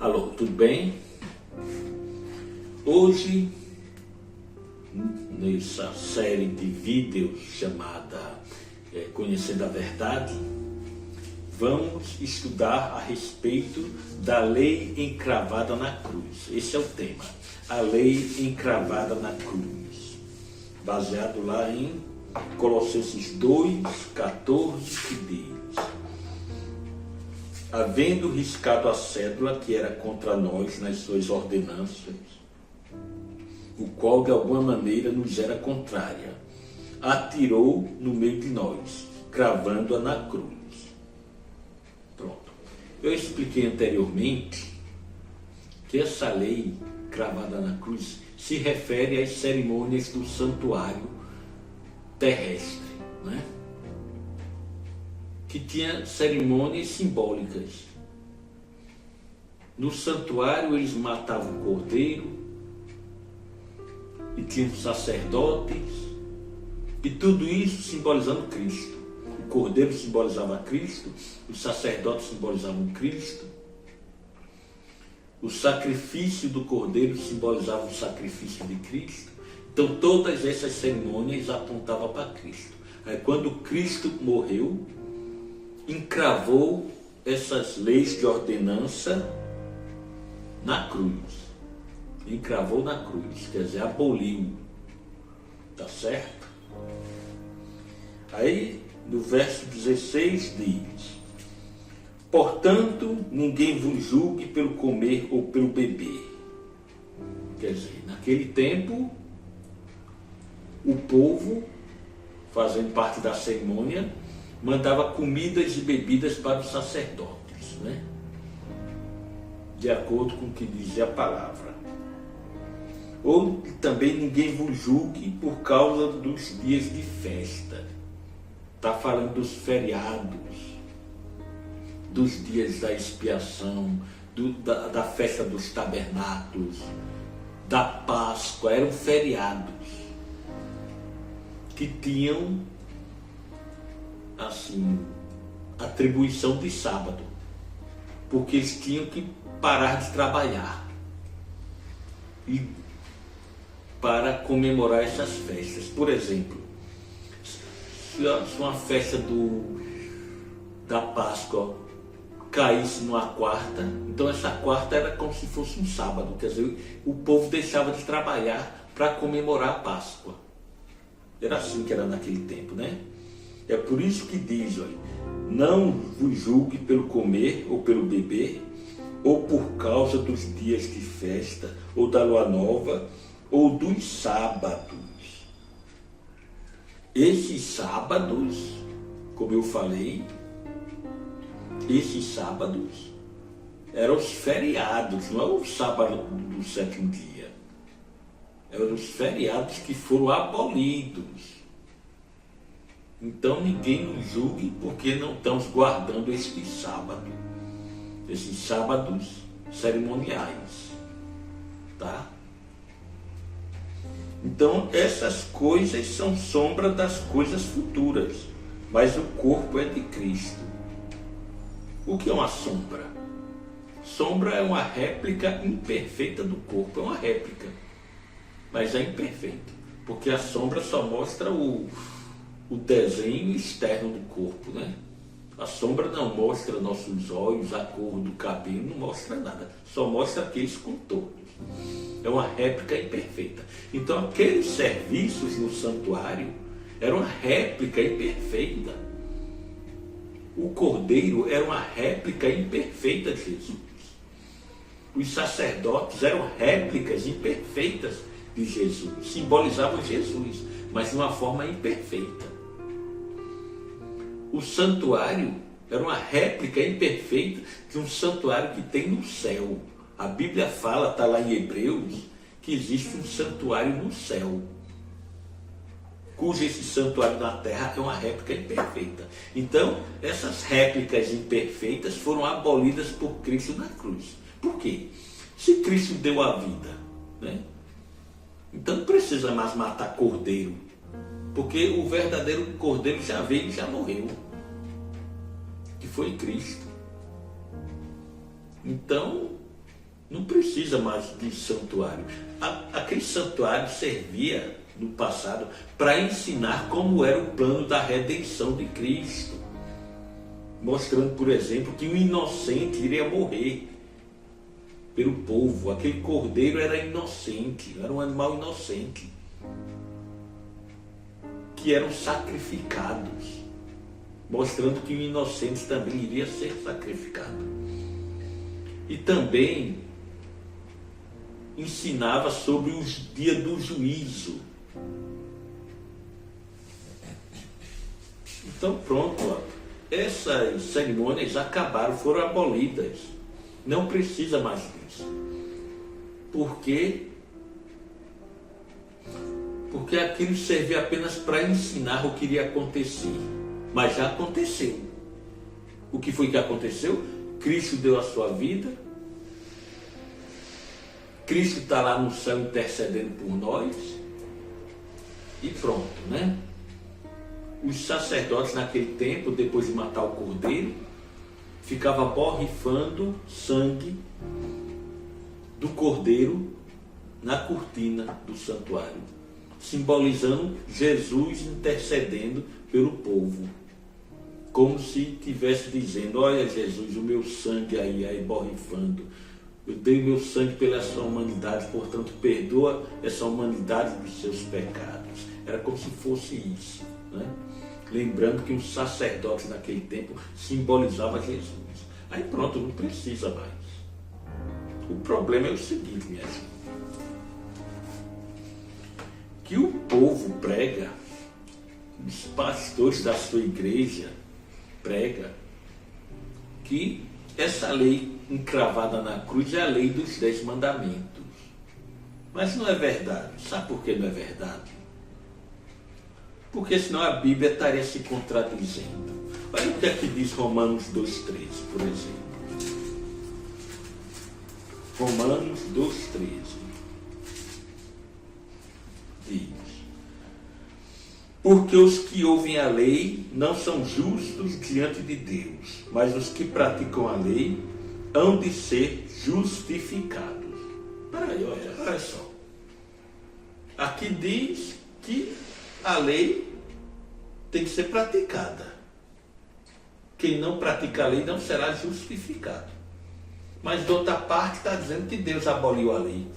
Alô, tudo bem? Hoje, nessa série de vídeos chamada Conhecendo a Verdade, vamos estudar a respeito da lei encravada na cruz. Esse é o tema, a lei encravada na cruz, baseado lá em Colossenses 2:14, que diz: havendo riscado a cédula que era contra nós nas suas ordenanças, o qual de alguma maneira nos era contrária, atirou no meio de nós, cravando-a na cruz. Pronto. Eu expliquei anteriormente que essa lei cravada na cruz se refere às cerimônias do santuário terrestre, né? Que tinha cerimônias simbólicas. No santuário eles matavam o cordeiro, e tinham sacerdotes, e tudo isso simbolizando Cristo. O cordeiro simbolizava Cristo, os sacerdotes simbolizavam Cristo, o sacrifício do cordeiro simbolizava o sacrifício de Cristo. Então todas essas cerimônias apontavam para Cristo. Aí quando Cristo morreu, encravou essas leis de ordenança na cruz. Encravou na cruz, quer dizer, aboliu. Tá certo? Aí, no verso 16 diz: portanto, ninguém vos julgue pelo comer ou pelo beber. Quer dizer, naquele tempo, o povo, fazendo parte da cerimônia, mandava comidas e bebidas para os sacerdotes, né? De acordo com o que dizia a palavra. Ou também ninguém vos julgue por causa dos dias de festa. Está falando dos feriados, dos dias da expiação, da festa dos tabernáculos, da Páscoa. Eram feriados que tinham assim, atribuição de sábado, porque eles tinham que parar de trabalhar e para comemorar essas festas. Por exemplo, se uma festa da Páscoa caísse numa quarta, então essa quarta era como se fosse um sábado, quer dizer, o povo deixava de trabalhar para comemorar a Páscoa. Era assim que era naquele tempo, né? É por isso que diz, olha, não vos julgue pelo comer ou pelo beber, ou por causa dos dias de festa, ou da lua nova, ou dos sábados. Esses sábados, como eu falei, esses sábados eram os feriados, não é o sábado do sétimo dia. Eram os feriados que foram abolidos. Então ninguém nos julgue porque não estamos guardando esses sábados cerimoniais, tá? Então essas coisas são sombra das coisas futuras, mas o corpo é de Cristo. O que é uma sombra? Sombra é uma réplica imperfeita do corpo, é uma réplica, mas é imperfeito, porque a sombra só mostra o desenho externo do corpo, né? A sombra não mostra nossos olhos, a cor do cabelo, não mostra nada, só mostra aqueles contornos. É uma réplica imperfeita. Então aqueles serviços no santuário eram uma réplica imperfeita. O cordeiro era uma réplica imperfeita de Jesus. Os sacerdotes eram réplicas imperfeitas de Jesus, simbolizavam Jesus, mas de uma forma imperfeita. O santuário era uma réplica imperfeita de um santuário que tem no céu. A Bíblia fala, está lá em Hebreus, que existe um santuário no céu, cujo esse santuário na terra é uma réplica imperfeita. Então, essas réplicas imperfeitas foram abolidas por Cristo na cruz. Por quê? Se Cristo deu a vida, né? Então não precisa mais matar cordeiro, porque o verdadeiro cordeiro já veio e já morreu, que foi Cristo. Então Não precisa mais de santuário. Aquele santuário servia no passado para ensinar como era o plano da redenção de Cristo, mostrando, por exemplo, que o inocente iria morrer pelo povo. Aquele cordeiro era inocente, era um animal inocente, que eram sacrificados, mostrando que o inocente também iria ser sacrificado. E também ensinava sobre os dias do juízo. Então pronto, ó. Essas cerimônias acabaram, foram abolidas. Não precisa mais disso. Por quê? Porque aquilo servia apenas para ensinar o que iria acontecer. Mas já aconteceu. O que foi que aconteceu? Cristo deu a sua vida. Cristo está lá no céu intercedendo por nós. E pronto, né? Os sacerdotes naquele tempo, depois de matar o cordeiro, ficavam borrifando sangue do cordeiro na cortina do santuário, simbolizando Jesus intercedendo pelo povo, como se estivesse dizendo: olha Jesus, o meu sangue aí borrifando, eu dei meu sangue pela sua humanidade, portanto perdoa essa humanidade dos seus pecados. Era como se fosse isso, né? Lembrando que os sacerdotes naquele tempo simbolizavam Jesus. Aí pronto, não precisa mais. O problema é o seguinte, minha gente, que o povo prega, os pastores da sua igreja prega que essa lei encravada na cruz é a lei dos 10 mandamentos. Mas não é verdade. Sabe por que não é verdade? Porque senão a Bíblia estaria se contradizendo. Olha o que é que diz Romanos 2,13, por exemplo. Romanos 2,13 diz: porque os que ouvem a lei não são justos diante de Deus, mas os que praticam a lei hão de ser justificados. Peraí, olha só. Aqui diz que a lei tem que ser praticada. Quem não pratica a lei não será justificado. Mas de outra parte está dizendo que Deus aboliu a lei.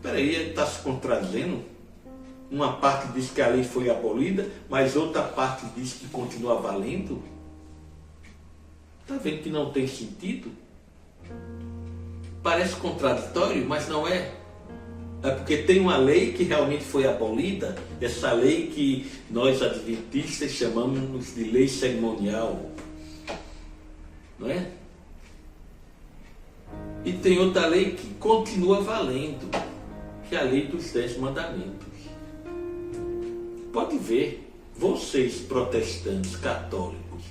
Peraí, ele está se contradizendo. Uma parte diz que a lei foi abolida, mas outra parte diz que continua valendo. Está vendo que não tem sentido? Parece contraditório, mas não é. É porque tem uma lei que realmente foi abolida, essa lei que nós adventistas chamamos de lei cerimonial, não é? E tem outra lei que continua valendo, que é a lei dos 10 mandamentos. Pode ver, vocês protestantes católicos,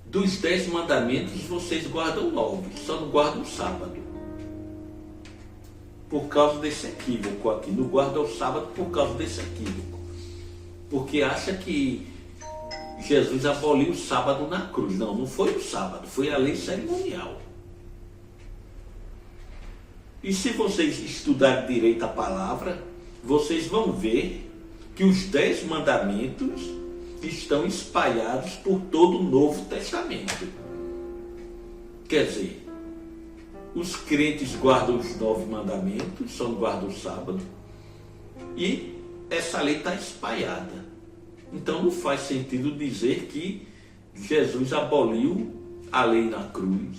dos 10 mandamentos vocês guardam 9, só não guardam o sábado. Por causa desse equívoco aqui, não guarda o sábado por causa desse equívoco. Porque acha que Jesus aboliu o sábado na cruz. Não, não foi o sábado, foi a lei cerimonial. E se vocês estudarem direito a palavra, vocês vão ver que os 10 mandamentos estão espalhados por todo o Novo Testamento. Quer dizer, os crentes guardam os 9 mandamentos, só não guardam o sábado, e essa lei está espalhada. Então não faz sentido dizer que Jesus aboliu a lei na cruz.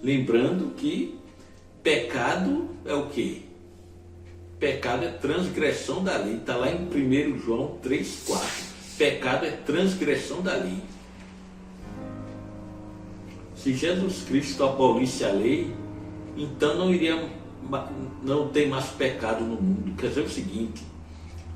Lembrando que pecado é o quê? Pecado é transgressão da lei. Está lá em 1 João 3,4. Pecado é transgressão da lei. Se Jesus Cristo abolisse a lei, então não tem mais pecado no mundo. Quer dizer o seguinte: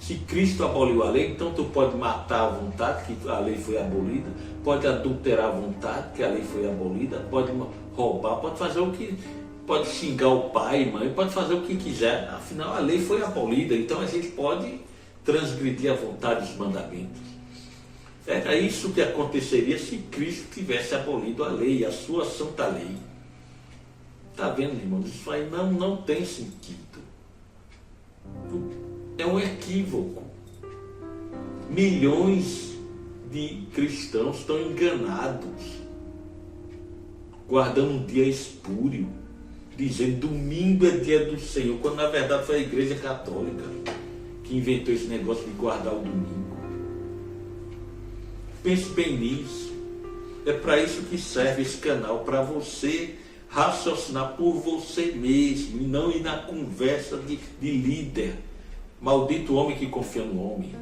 se Cristo aboliu a lei, então tu pode matar à vontade, que a lei foi abolida, pode adulterar à vontade, que a lei foi abolida, pode roubar, pode fazer o que, pode xingar o pai, mãe, pode fazer o que quiser, afinal a lei foi abolida, então a gente pode transgredir à vontade os mandamentos. Era isso que aconteceria se Cristo tivesse abolido a lei, a sua santa lei. Está vendo, irmãos? Isso aí não tem sentido. É um equívoco. Milhões de cristãos estão enganados, guardando um dia espúrio, dizendo domingo é dia do Senhor, quando na verdade foi a Igreja Católica que inventou esse negócio de guardar o domingo. Pense bem nisso. É para isso que serve esse canal, para você raciocinar por você mesmo e não ir na conversa de líder. Maldito homem que confia no homem.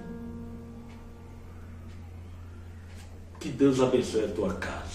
Que Deus abençoe a tua casa.